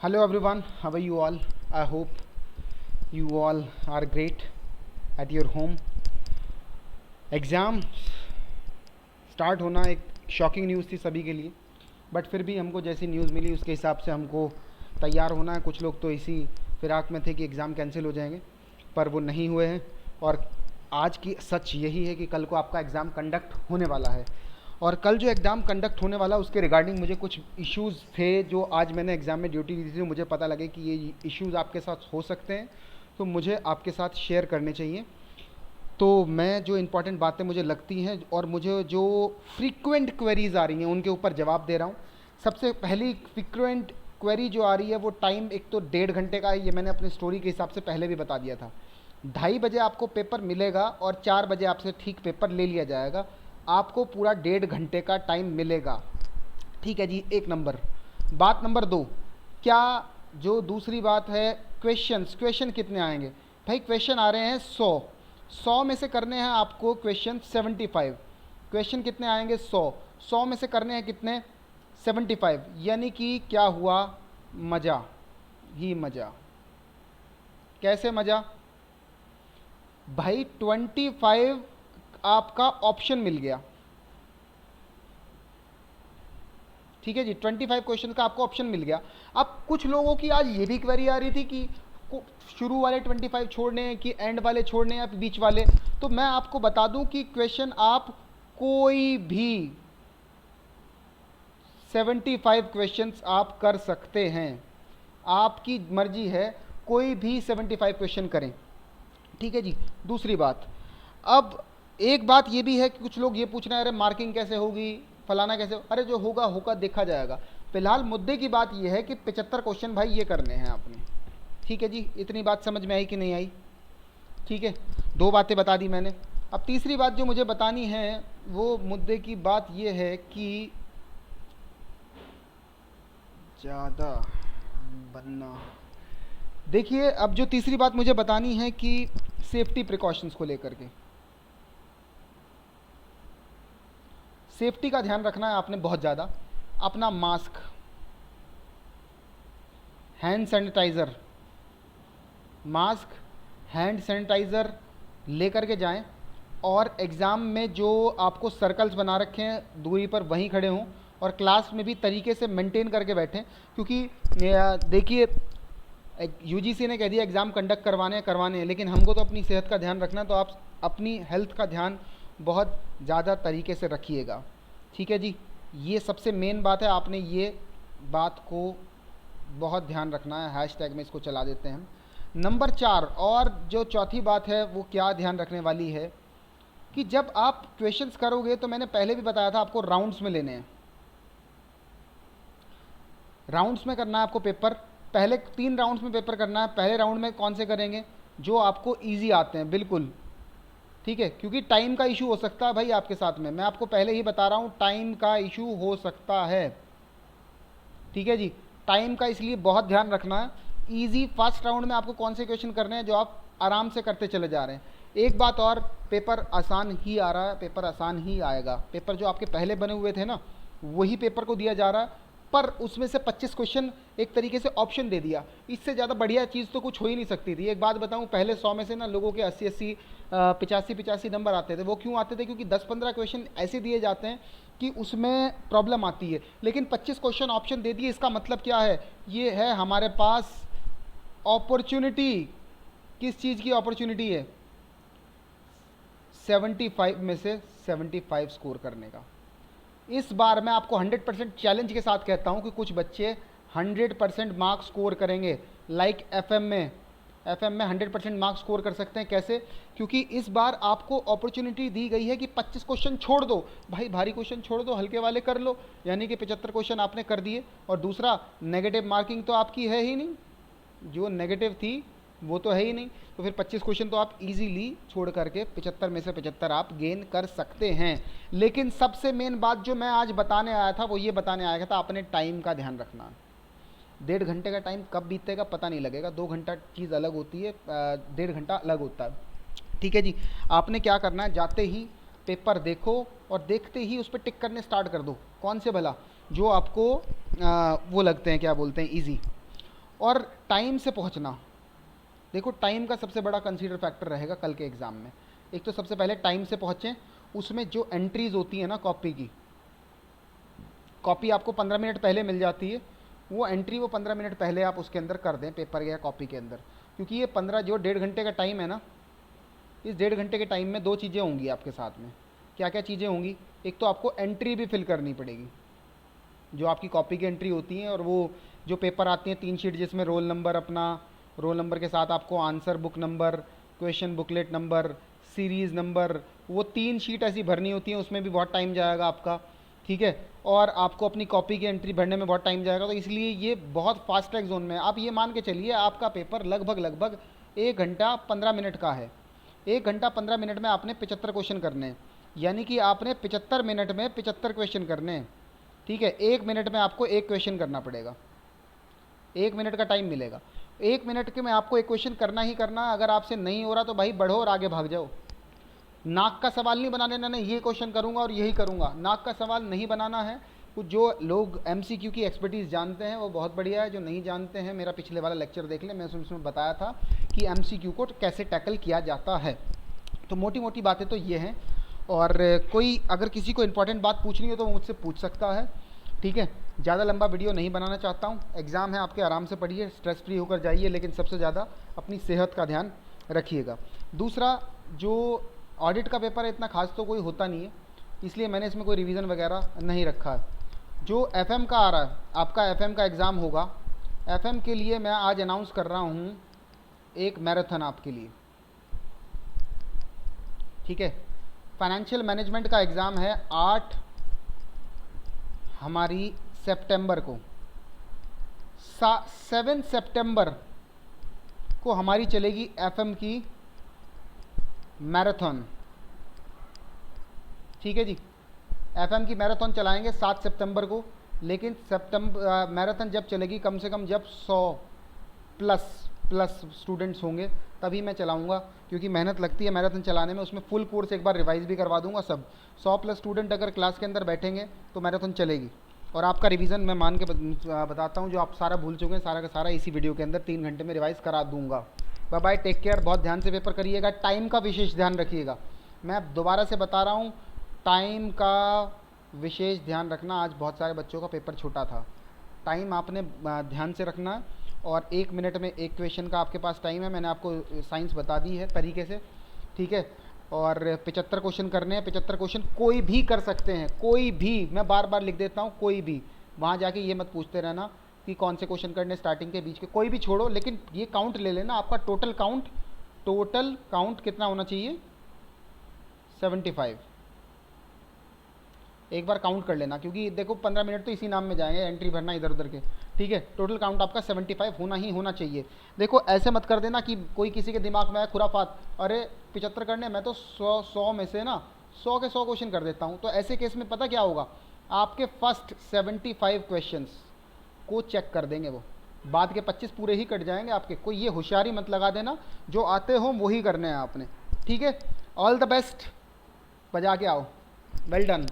Hello everyone, how are you all? I hope you all are great at your home. Exam start होना एक shocking news थी सभी के लिए, but फिर भी हमको जैसी न्यूज़ मिली उसके हिसाब से हमको तैयार होना है। कुछ लोग तो इसी फिराक में थे कि एग्ज़ाम कैंसिल हो जाएंगे, पर वो नहीं हुए हैं। और आज की सच यही है कि कल को आपका एग्ज़ाम कंडक्ट होने वाला है, और कल जो एग्ज़ाम कंडक्ट होने वाला उसके रिगार्डिंग मुझे कुछ इश्यूज़ थे जो आज मैंने एग्ज़ाम में ड्यूटी दी थी, तो मुझे पता लगे कि ये इश्यूज़ आपके साथ हो सकते हैं, तो मुझे आपके साथ शेयर करने चाहिए। तो मैं जो इम्पॉर्टेंट बातें मुझे लगती हैं और मुझे जो फ्रीक्वेंट क्वेरीज़ आ रही हैं उनके ऊपर जवाब दे रहा हूँ। सबसे पहली फ्रीक्वेंट क्वेरी जो आ रही है वो टाइम एक तो 1.5 घंटे का है, ये मैंने अपनी स्टोरी के हिसाब से पहले भी बता दिया था। 2:30 बजे आपको पेपर मिलेगा और 4 बजे आपसे ठीक पेपर ले लिया जाएगा। आपको पूरा 1.5 घंटे का टाइम मिलेगा, ठीक है जी। एक नंबर। बात नंबर 2, क्या जो दूसरी बात है, क्वेश्चन कितने आएंगे? भाई क्वेश्चन आ रहे हैं 100 में से करने हैं आपको क्वेश्चन 75। क्वेश्चन कितने आएंगे? 100 में से करने हैं कितने? 75। यानी कि क्या हुआ? मज़ा ही मज़ा। कैसे मज़ा? भाई 25 आपका ऑप्शन मिल गया, ठीक है जी। 25 क्वेश्चन का आपको ऑप्शन मिल गया। अब कुछ लोगों की आज ये भी क्वेरी आ रही थी कि शुरू वाले 25 छोड़ने हैं कि एंड वाले छोड़ने हैं या बीच वाले। तो मैं आपको बता दूं कि क्वेश्चन आप कोई भी 75 क्वेश्चंस आप कर सकते हैं, आपकी मर्जी है, कोई भी 75 क्वेश्चन करें, ठीक है जी। दूसरी बात, अब एक बात ये भी है कि कुछ लोग ये पूछ रहे हैं, अरे मार्किंग कैसे होगी, फलाना कैसे? अरे जो होगा होगा, देखा जाएगा। फिलहाल मुद्दे की बात ये है कि 75 क्वेश्चन भाई ये करने हैं आपने, ठीक है जी। इतनी बात समझ में आई कि नहीं आई? ठीक है, 2 बातें बता दी मैंने। अब तीसरी बात जो मुझे बतानी है वो मुद्दे की बात ये है कि ज़्यादा बनना। देखिए, अब जो तीसरी बात मुझे बतानी है कि सेफ्टी प्रिकॉशंस को लेकर के, सेफ्टी का ध्यान रखना है आपने बहुत ज़्यादा। अपना mask, hand sanitiser, mask, hand sanitiser लेकर के जाएं। और एग्ज़ाम में जो आपको सर्कल्स बना रखे हैं दूरी पर वहीं खड़े हों, और क्लास में भी तरीके से मेंटेन करके बैठें। क्योंकि देखिए, यूजीसी ने कह दिया एग्ज़ाम कंडक्ट करवाने हैं, लेकिन हमको तो अपनी सेहत का ध्यान रखना है, तो आप अपनी हेल्थ का ध्यान बहुत ज़्यादा तरीके से रखिएगा, ठीक है जी। ये सबसे मेन बात है, आपने ये बात को बहुत ध्यान रखना है। हैशटैग में इसको चला देते हैं। नंबर 4, और जो चौथी बात है वो क्या ध्यान रखने वाली है कि जब आप क्वेश्चंस करोगे, तो मैंने पहले भी बताया था आपको राउंड्स में लेने हैं। राउंड्स में करना है आपको पेपर, पहले 3 राउंड्स में पेपर करना है। पहले राउंड में कौन से करेंगे? जो आपको ईजी आते हैं, बिल्कुल, ठीक है। क्योंकि टाइम का इशू हो सकता है भाई आपके साथ में, मैं आपको पहले ही बता रहा हूँ, टाइम का इशू हो सकता है, ठीक है जी। टाइम का इसलिए बहुत ध्यान रखना है। ईजी फर्स्ट राउंड में आपको कौन से क्वेश्चन करने हैं जो आप आराम से करते चले जा रहे हैं। एक बात और, पेपर आसान ही आ रहा है, पेपर आसान ही आएगा। पेपर जो आपके पहले बने हुए थे ना, वही पेपर को दिया जा रहा है, पर उसमें से 25 क्वेश्चन एक तरीके से ऑप्शन दे दिया। इससे ज़्यादा बढ़िया चीज़ तो कुछ हो ही नहीं सकती थी। एक बात बताऊं, पहले 100 में से ना लोगों के 80-80 85-85 नंबर आते थे। वो क्यों आते थे? क्योंकि 10-15 क्वेश्चन ऐसे दिए जाते हैं कि उसमें प्रॉब्लम आती है। लेकिन 25 क्वेश्चन ऑप्शन दे दिए, इसका मतलब क्या है? ये है हमारे पास अपॉर्चुनिटी। किस चीज़ की अपॉर्चुनिटी है? 75 में से 75 स्कोर करने का। इस बार मैं आपको 100% चैलेंज के साथ कहता हूं कि कुछ बच्चे 100% मार्क्स स्कोर करेंगे। लाइक एफएम में 100% मार्क्स स्कोर कर सकते हैं। कैसे? क्योंकि इस बार आपको अपॉर्चुनिटी दी गई है कि 25 क्वेश्चन छोड़ दो भाई, भारी क्वेश्चन छोड़ दो, हल्के वाले कर लो। यानी कि 75 क्वेश्चन आपने कर दिए। और दूसरा, नेगेटिव मार्किंग तो आपकी है ही नहीं, जो नेगेटिव थी वो तो है ही नहीं। तो फिर 25 क्वेश्चन तो आप इजीली छोड़ करके 75 में से 75 आप गेन कर सकते हैं। लेकिन सबसे मेन बात जो मैं आज बताने आया था वो ये बताने आया था, अपने टाइम का ध्यान रखना। 1.5 घंटे का टाइम कब बीतेगा पता नहीं लगेगा। 2 घंटा चीज़ अलग होती है, 1.5 घंटा अलग होता है, ठीक है जी। आपने क्या करना है, जाते ही पेपर देखो और देखते ही उस पर टिक करने स्टार्ट कर दो। कौन से भला? जो आपको वो लगते हैं, क्या बोलते हैं, ईजी। और टाइम से पहुंचना। देखो टाइम का सबसे बड़ा कंसीडर फैक्टर रहेगा कल के एग्ज़ाम में। एक तो सबसे पहले टाइम से पहुँचें, उसमें जो एंट्रीज होती है ना कॉपी की, कॉपी आपको 15 मिनट पहले मिल जाती है, वो एंट्री वो 15 मिनट पहले आप उसके अंदर कर दें पेपर या कॉपी के अंदर। क्योंकि ये 15 जो 1.5 घंटे का टाइम है ना, इस 1.5 घंटे के टाइम में 2 चीज़ें होंगी आपके साथ में। क्या क्या चीज़ें होंगी? एक तो आपको एंट्री भी फिल करनी पड़ेगी, जो आपकी कॉपी की एंट्री होती हैं, और वो जो पेपर आती हैं 3 शीट, जिसमें रोल नंबर, अपना रोल नंबर के साथ आपको answer book number, question booklet number, series number, वो 3 शीट ऐसी भरनी होती हैं, उसमें भी बहुत टाइम जाएगा आपका। ठीक है, और आपको अपनी कॉपी की एंट्री भरने में बहुत टाइम जाएगा। तो इसलिए ये बहुत फास्ट ट्रैक जोन में है। आप ये मान के चलिए आपका पेपर लगभग 1 घंटा 15 मिनट का है। 1 घंटा 15 मिनट में आपने 75 क्वेश्चन करने हैं, यानी कि आपने 75 मिनट में 75 क्वेश्चन करने हैं। ठीक है, 1 मिनट में आपको एक क्वेश्चन करना पड़ेगा, 1 मिनट का टाइम मिलेगा। 1 मिनट के में आपको एक क्वेश्चन करना ही करना। अगर आपसे नहीं हो रहा तो भाई बढ़ो और आगे भाग जाओ। नाक का सवाल नहीं बना लेना, नहीं ये क्वेश्चन करूंगा और यही करूंगा, नाक का सवाल नहीं बनाना है। कुछ जो लोग एमसीक्यू की एक्सपर्टीज़ जानते हैं वो बहुत बढ़िया है, जो नहीं जानते हैं मेरा पिछले वाला लेक्चर देख लें, मैं उसमें बताया था कि एमसीक्यू को कैसे टैकल किया जाता है। तो मोटी मोटी बातें तो ये हैं, और कोई अगर किसी को इंपॉर्टेंट बात पूछनी हो तो वो मुझसे पूछ सकता है। ठीक है, ज़्यादा लंबा वीडियो नहीं बनाना चाहता हूँ। एग्ज़ाम है आपके, आराम से पढ़िए, स्ट्रेस फ्री होकर जाइए, लेकिन सबसे ज़्यादा अपनी सेहत का ध्यान रखिएगा। दूसरा, जो ऑडिट का पेपर है इतना खास तो कोई होता नहीं है, इसलिए मैंने इसमें कोई रिवीजन वगैरह नहीं रखा है। जो एफएम का आ रहा है, आपका एफएम का एग्ज़ाम होगा, एफएम के लिए मैं आज अनाउंस कर रहा हूँ एक मैराथन आपके लिए। ठीक है, फाइनेंशियल मैनेजमेंट का एग्ज़ाम है 8 हमारी सितंबर को, 7 सितंबर को हमारी चलेगी एफएम की मैराथन। ठीक है जी, एफएम की मैराथन चलाएंगे 7 सितंबर को, लेकिन सितंबर मैराथन जब चलेगी, कम से कम जब 100 प्लस स्टूडेंट्स होंगे तभी मैं चलाऊंगा, क्योंकि मेहनत लगती है मैराथन चलाने में। उसमें फुल कोर्स एक बार रिवाइज भी करवा दूंगा सब। 100+ स्टूडेंट अगर क्लास के अंदर बैठेंगे तो मैराथन चलेगी, और आपका रिवीजन मैं मान के बताता हूँ, जो आप सारा भूल चुके हैं सारा का सारा इसी वीडियो के अंदर 3 घंटे में रिवाइज करा दूंगा। बाय बाय, टेक केयर, बहुत ध्यान से पेपर करिएगा, टाइम का विशेष ध्यान रखिएगा। मैं दोबारा से बता रहा हूँ, टाइम का विशेष ध्यान रखना। आज बहुत सारे बच्चों का पेपर छोटा था, टाइम आपने ध्यान से रखना है, और 1 मिनट में एक क्वेश्चन का आपके पास टाइम है। मैंने आपको साइंस बता दी है तरीके से। ठीक है, और 75 क्वेश्चन करने हैं। 75 क्वेश्चन कोई भी कर सकते हैं, कोई भी, मैं बार बार लिख देता हूँ, कोई भी। वहाँ जाके ये मत पूछते रहना कि कौन से क्वेश्चन करने, स्टार्टिंग के, बीच के, कोई भी छोड़ो, लेकिन ये काउंट ले लेना आपका टोटल काउंट कितना होना चाहिए? 75। एक बार काउंट कर लेना, क्योंकि देखो 15 मिनट तो इसी नाम में जाएंगे, एंट्री भरना इधर उधर के। ठीक है, टोटल काउंट आपका 75 होना ही होना चाहिए। देखो ऐसे मत कर देना कि कोई किसी के दिमाग में है खुराफात, अरे 75 करने, मैं तो 100 में से ना 100 के 100 क्वेश्चन कर देता हूँ। तो ऐसे केस में पता क्या होगा, आपके फर्स्ट 75 क्वेश्चंस को चेक कर देंगे वो, बाद के 25 पूरे ही कट जाएंगे आपके। कोई ये होशियारी मत लगा देना, जो आते हो वही करने हैं आपने। ठीक है, ऑल द बेस्ट, बजा के आओ, वेल डन।